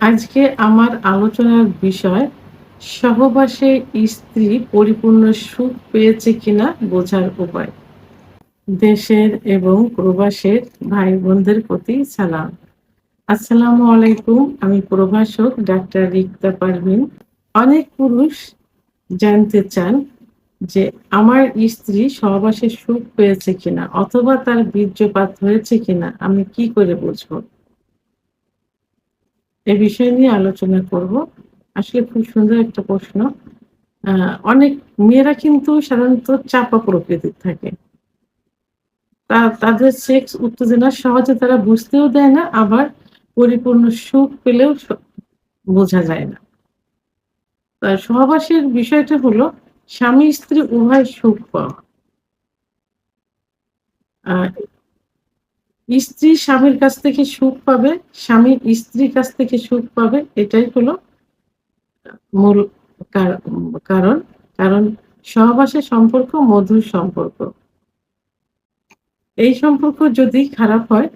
আজকে আমার আলোচনার বিষয় সহবাসে স্ত্রী পরিপূর্ণ সুখ পেয়েছে কিনা বোঝার উপায়। দেশের এবং প্রবাসের ভাই বোনদের প্রতি সালাম। আসসালামু আলাইকুম। আমি প্রভাষক ডাক্তার রিক্তা পারভীন। অনেক পুরুষ জানতে চান যে আমার স্ত্রী সহবাসে সুখ পেয়েছে কিনা অথবা তার বীর্যপাত হয়েছে কিনা আমি কি করে বুঝবো? এ বিষয় নিয়ে আলোচনা করব। আসলে খুব সুন্দর একটা প্রশ্ন। আ অনেক মেয়েরা কিন্তু সাধারণত চাপা প্রকৃতির থাকে। তাদের সেক্স উত্তেজনা সহজে তারা বুঝতেও দেয় না, আবার পরিপূর্ণ সুখ পেলেও বোঝা যায় না। সহবাসের বিষয়টা হলো স্বামী-স্ত্রী উভয় সুখ পাওয়া। আ স্ত্রী স্বামীর কাছ থেকে সুখ পাবে, স্বামী স্ত্রীর কাছ থেকে সুখ পাবে। এটাই হলো মূল কার কারণ। কারণ সহবাসের সম্পর্ক মধুর সম্পর্ক। এই সম্পর্ক যদি খারাপ হয়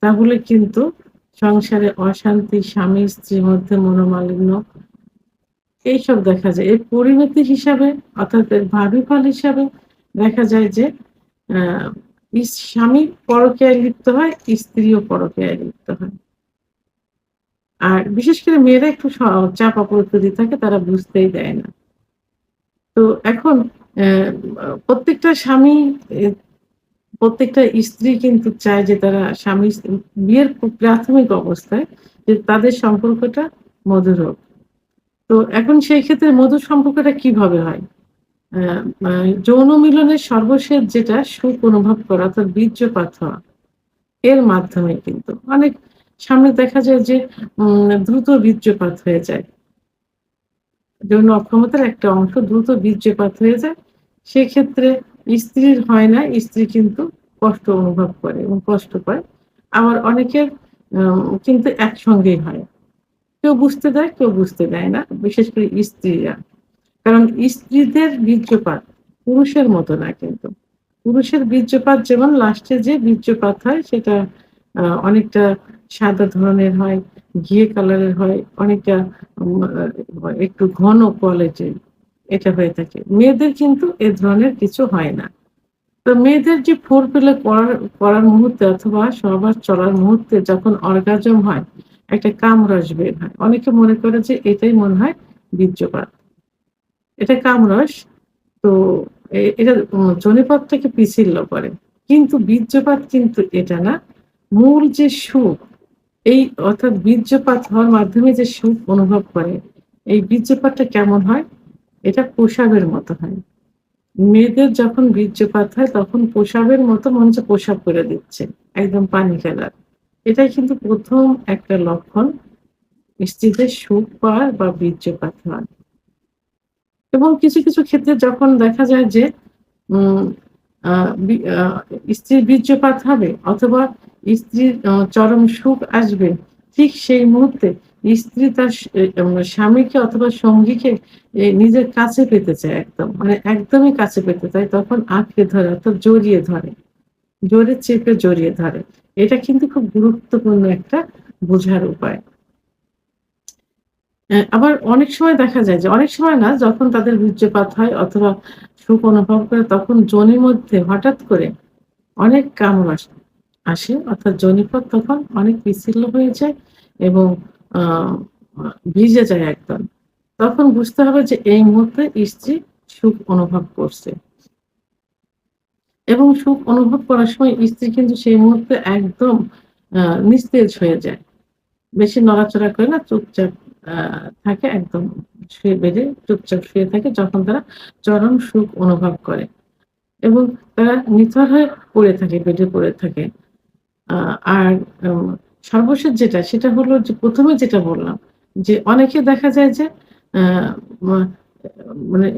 তাহলে কিন্তু সংসারে অশান্তি, স্বামী-স্ত্রীর মধ্যে মনোমালিন্য এইসব দেখা যায়। এর পরিণতি হিসাবে অর্থাৎ এর ভাবিফল হিসাবে দেখা যায় যে আ স্বামী পরকীয়ায় লিপ্ত হয়, স্ত্রীও পরকীয়ায় লিপ্ত হয়। আর বিশেষ করে মেয়েরা একটু চাপা প্রকৃতি থাকে, তারা বুঝতেই দেয় না। তো এখন অ্যা প্রত্যেকটা স্বামী এ প্রত্যেকটা স্ত্রী কিন্তু চায় যে তারা বিয়ের প্রাথমিক অবস্থায় যে তাদের সম্পর্কটা মধুর হোক। তো এখন সেই ক্ষেত্রে মধুর সম্পর্কটা কিভাবে হয়? অ্যা আ যৌন মিলনের সর্বশেষ যেটা সুখ অনুভব করা অর্থাৎ বীর্যপাত হওয়া, এর মাধ্যমে কিন্তু অনেক সামনে দেখা যায় যে দ্রুত বীর্যপাত হয়ে যায়। যৌন অক্ষমতার একটা অংশ দ্রুত বীর্যপাত হয়ে যায়। সেক্ষেত্রে স্ত্রীর হয় না, স্ত্রী কিন্তু কষ্ট অনুভব করে এবং কষ্ট পায়। আবার অনেকের কিন্তু একসঙ্গেই হয়। কেউ বুঝতে দেয়, কেউ বুঝতে দেয় না। বিশেষ করে স্ত্রীরা। কারণ স্ত্রীদের বীর্যপাত পুরুষের মতো না কিন্তু। পুরুষের বীর্যপাত যেমন লাস্টে যে বীর্যপাত হয় সেটা অনেকটা সাদা ধরনের হয়, ঘিয়ে কালারের হয়, অনেকটা একটু ঘন কোয়ালিটির এটা হয়ে থাকে। মেয়েদের কিন্তু এ ধরনের কিছু হয় না। তো মেয়েদের যে ফোরপ্লে করার মুহূর্তে অথবা সহবাস চলার মুহূর্তে যখন অর্গাজম হয়, একটা কামরস বের হয়। অনেকে মনে করে যে এটাই মনে হয় বীর্যপাত। এটা কামরস। তো এটা জনিপথটাকে পিচ্ছিল করে। কিন্তু বীর্যপাত কিন্তু এটা না। মূল যে সুখ, এই অর্থাৎ বীর্যপাত হওয়ার মাধ্যমে যে সুখ অনুভব করে, এই বীর্যপাতটা কেমন হয়? এটা প্রসাবের মতো হয়। মেয়েদের যখন বীর্যপাত হয় তখন প্রসাবের মতো মনে হচ্ছে প্রসাব করে দিচ্ছে। একদম পানি ফেলার। এটাই কিন্তু ১ম একটা লক্ষণ স্ত্রীদের সুখ পাওয়ার বা বীর্যপাত হওয়ার। এবং কিছু ক্ষেত্রে যখন দেখা যায় যে উম আ বি আ স্ত্রীর বীর্যপাত হবে অথবা স্ত্রীর চরম সুখ আসবে, ঠিক সেই মুহূর্তে স্ত্রী তার স্বামীকে অথবা সঙ্গীকে নিজের কাছে পেতে চায় একদম। মানে একদমই কাছে পেতে চায়। তখন আঁকড়ে ধরে অর্থাৎ জড়িয়ে ধরে। জোরে চেপে জড়িয়ে ধরে। এটা কিন্তু খুব গুরুত্বপূর্ণ একটা বোঝার উপায়। আবার অনেক সময় দেখা যায় যে অনেক সময় না, যখন তাদের বীর্যপাত হয় অথবা সুখ অনুভব করে তখন যোনির মধ্যে হঠাৎ করে অনেক কামড় আসে অর্থাৎ যোনিপথ তখন অনেক পিচ্ছিল হয়ে যায় এবং আ আ ভিজে যায় একদম। তখন বুঝতে হবে যে এই মুহূর্তে স্ত্রী সুখ অনুভব করছে এবং সুখ অনুভব করার সময় স্ত্রী কিন্তু সেই মুহূর্তে একদম আ নিস্তেজ হয়ে যায়। বেশি নড়াচড়া করে না, চুপচাপ আ থাকে একদম বেডে চুপচাপ শুয়ে থাকে যখন তারা চরম সুখ অনুভব করে এবং তারা নিথর হয়ে পড়ে থাকে, বেডে পড়ে থাকে। আ আর উম সর্বশেষ যেটা সেটা হলো যে ১ম এ যেটা বললাম যে অনেকে দেখা যায় যে আ মা মানে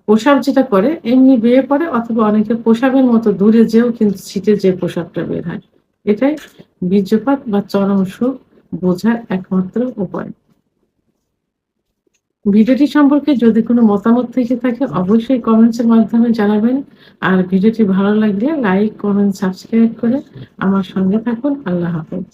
প্রসাব যেটা করে এমনি বেয়ে পড়ে অথবা অনেকে প্রসাবের মতো দূরে যেয়েও কিন্তু ছিটে যেয়ে প্রসাবটা বের হয়। এটাই বীর্যপাত বা চরম সুখ বোঝার একমাত্র উপায়। ভিডিওটি সম্পর্কে যদি কোনো মতামত থেকে থাকে অবশ্যই কমেন্টস এর মাধ্যমে জানাবেন। আর ভিডিওটি ভালো লাগলে লাইক, কমেন্ট, সাবস্ক্রাইব করে আমার সঙ্গে থাকুন। আল্লাহ হাফেজ।